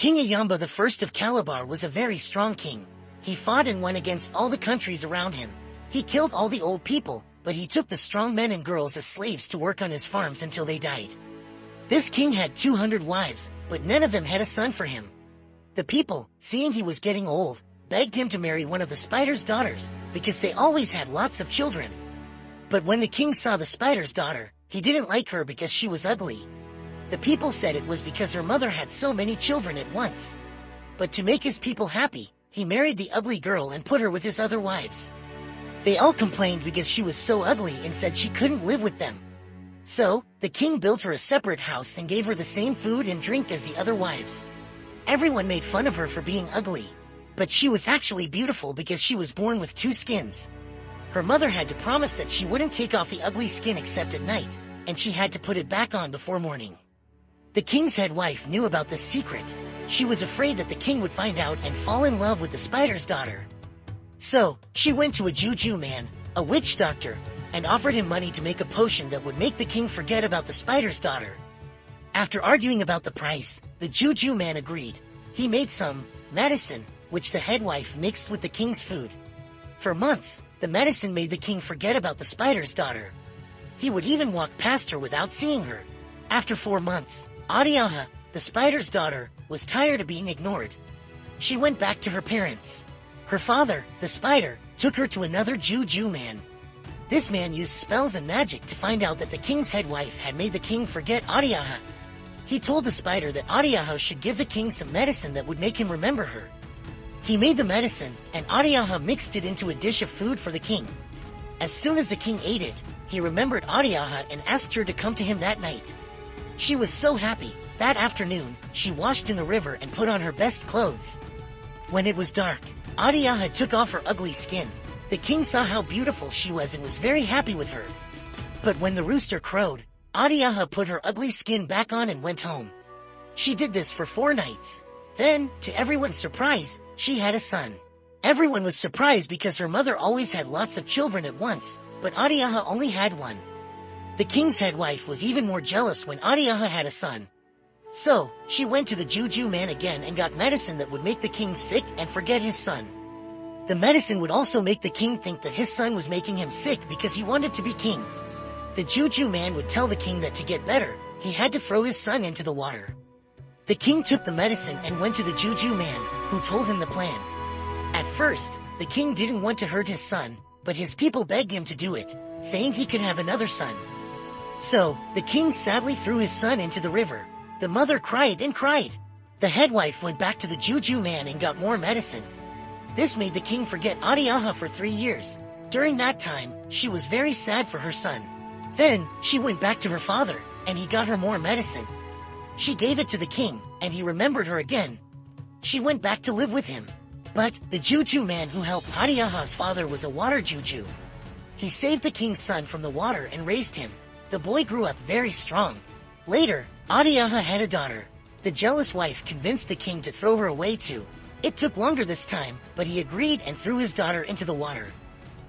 King Ayamba I of Calabar was a very strong king. He fought and won against all the countries around him. He killed all the old people, but he took the strong men and girls as slaves to work on his farms until they died. This king had 200 wives, but none of them had a son for him. The people, seeing he was getting old, begged him to marry one of the spider's daughters, because they always had lots of children. But when the king saw the spider's daughter, he didn't like her because she was ugly. The people said it was because her mother had so many children at once. But to make his people happy, he married the ugly girl and put her with his other wives. They all complained because she was so ugly and said she couldn't live with them. So, the king built her a separate house and gave her the same food and drink as the other wives. Everyone made fun of her for being ugly. But she was actually beautiful because she was born with 2 skins. Her mother had to promise that she wouldn't take off the ugly skin except at night, and she had to put it back on before morning. The king's head wife knew about this secret. She was afraid that the king would find out and fall in love with the spider's daughter. So, she went to a juju man, a witch doctor, and offered him money to make a potion that would make the king forget about the spider's daughter. After arguing about the price, the juju man agreed. He made some medicine, which the head wife mixed with the king's food. For months, the medicine made the king forget about the spider's daughter. He would even walk past her without seeing her. After 4 months, Adiaha, the spider's daughter, was tired of being ignored. She went back to her parents. Her father, the spider, took her to another juju man. This man used spells and magic to find out that the king's head wife had made the king forget Adiaha. He told the spider that Adiaha should give the king some medicine that would make him remember her. He made the medicine, and Adiaha mixed it into a dish of food for the king. As soon as the king ate it, he remembered Adiaha and asked her to come to him that night. She was so happy. That afternoon, she washed in the river and put on her best clothes. When it was dark, Adiaha took off her ugly skin. The king saw how beautiful she was and was very happy with her. But when the rooster crowed, Adiaha put her ugly skin back on and went home. She did this for 4 nights. Then, to everyone's surprise, she had a son. Everyone was surprised because her mother always had lots of children at once, but Adiaha only had one. The king's head wife was even more jealous when Adiaha had a son. So, she went to the juju man again and got medicine that would make the king sick and forget his son. The medicine would also make the king think that his son was making him sick because he wanted to be king. The juju man would tell the king that to get better, he had to throw his son into the water. The king took the medicine and went to the juju man, who told him the plan. At first, the king didn't want to hurt his son, but his people begged him to do it, saying he could have another son. So, the king sadly threw his son into the river. The mother cried and cried. The head wife went back to the juju man and got more medicine. This made the king forget Adiaha for 3 years. During that time, she was very sad for her son. Then, she went back to her father, and he got her more medicine. She gave it to the king, and he remembered her again. She went back to live with him. But, the juju man who helped Adiaha's father was a water juju. He saved the king's son from the water and raised him. The boy grew up very strong. Later, Adiaha had a daughter. The jealous wife convinced the king to throw her away too. It took longer this time, but he agreed and threw his daughter into the water.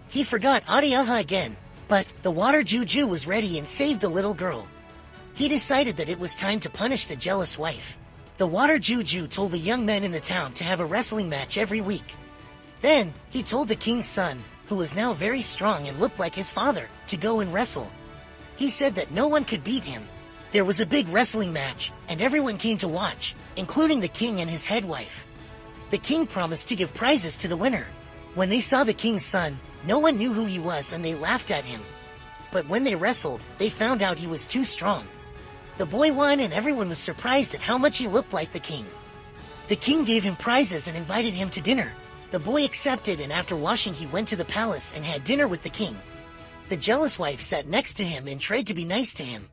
He forgot Adiaha again, but the water juju was ready and saved the little girl. He decided that it was time to punish the jealous wife. The water juju told the young men in the town to have a wrestling match every week. Then, he told the king's son, who was now very strong and looked like his father, to go and wrestle. He said that no one could beat him. There was a big wrestling match, and everyone came to watch, including the king and his head wife. The king promised to give prizes to the winner. When they saw the king's son, no one knew who he was and they laughed at him. But when they wrestled, they found out he was too strong. The boy won and everyone was surprised at how much he looked like the king. The king gave him prizes and invited him to dinner. The boy accepted, and after washing he went to the palace and had dinner with the king. The jealous wife sat next to him and tried to be nice to him.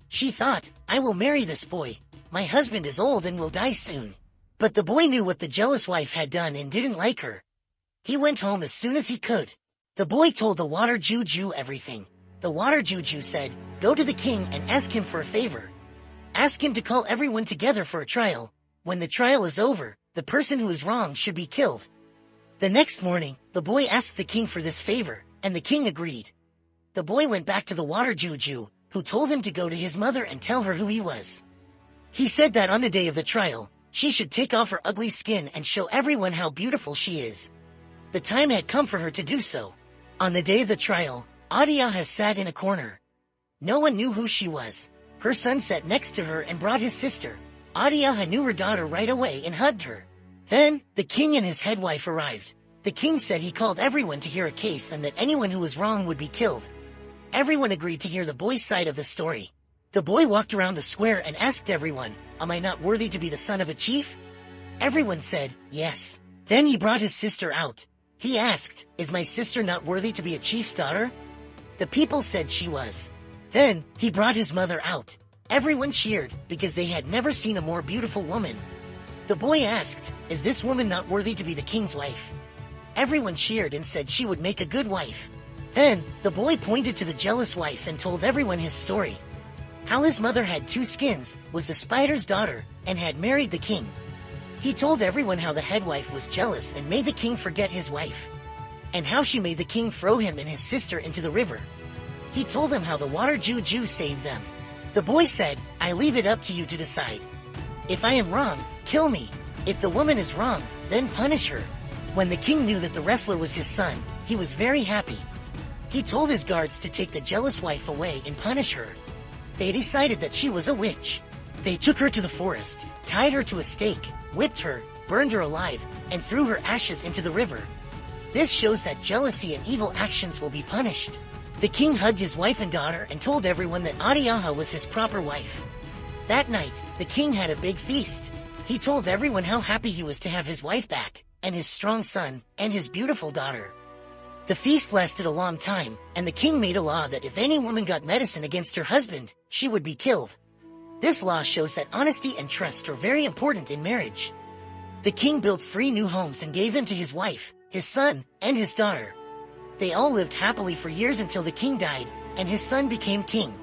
She thought, I will marry this boy. My husband is old and will die soon. But the boy knew what the jealous wife had done and didn't like her. He went home as soon as he could. The boy told the water juju everything. The water juju said, go to the king and ask him for a favor. Ask him to call everyone together for a trial. When the trial is over, the person who is wrong should be killed. The next morning, the boy asked the king for this favor, and the king agreed. The boy went back to the water juju, who told him to go to his mother and tell her who he was. He said that on the day of the trial, She should take off her ugly skin and show everyone how beautiful she is. The time had come for her to do so. On the day of the trial, Adiaha sat in a corner. No one knew who she was. Her son sat next to her and brought his sister. Adiaha knew her daughter right away and hugged her. Then, the king and his head wife arrived. The king said he called everyone to hear a case and that anyone who was wrong would be killed. Everyone agreed to hear the boy's side of the story. The boy walked around the square and asked everyone, "Am I not worthy to be the son of a chief?" Everyone said, "Yes." Then he brought his sister out. He asked, "Is my sister not worthy to be a chief's daughter?" The people said she was. Then, he brought his mother out. Everyone cheered, because they had never seen a more beautiful woman. The boy asked, "Is this woman not worthy to be the king's wife?" Everyone cheered and said she would make a good wife. Then, the boy pointed to the jealous wife and told everyone his story. How his mother had 2 skins, was the spider's daughter, and had married the king. He told everyone how the head wife was jealous and made the king forget his wife. And how she made the king throw him and his sister into the river. He told them how the water juju saved them. The boy said, "I leave it up to you to decide. If I am wrong, kill me. If the woman is wrong, then punish her." When the king knew that the wrestler was his son, he was very happy. He told his guards to take the jealous wife away and punish her. They decided that she was a witch. They took her to the forest, tied her to a stake, whipped her, burned her alive, and threw her ashes into the river. This shows that jealousy and evil actions will be punished. The king hugged his wife and daughter and told everyone that Adiaha was his proper wife. That night, the king had a big feast. He told everyone how happy he was to have his wife back, and his strong son, and his beautiful daughter. The feast lasted a long time, and the king made a law that if any woman got medicine against her husband, she would be killed. This law shows that honesty and trust are very important in marriage. The king built 3 new homes and gave them to his wife, his son, and his daughter. They all lived happily for years until the king died, and his son became king.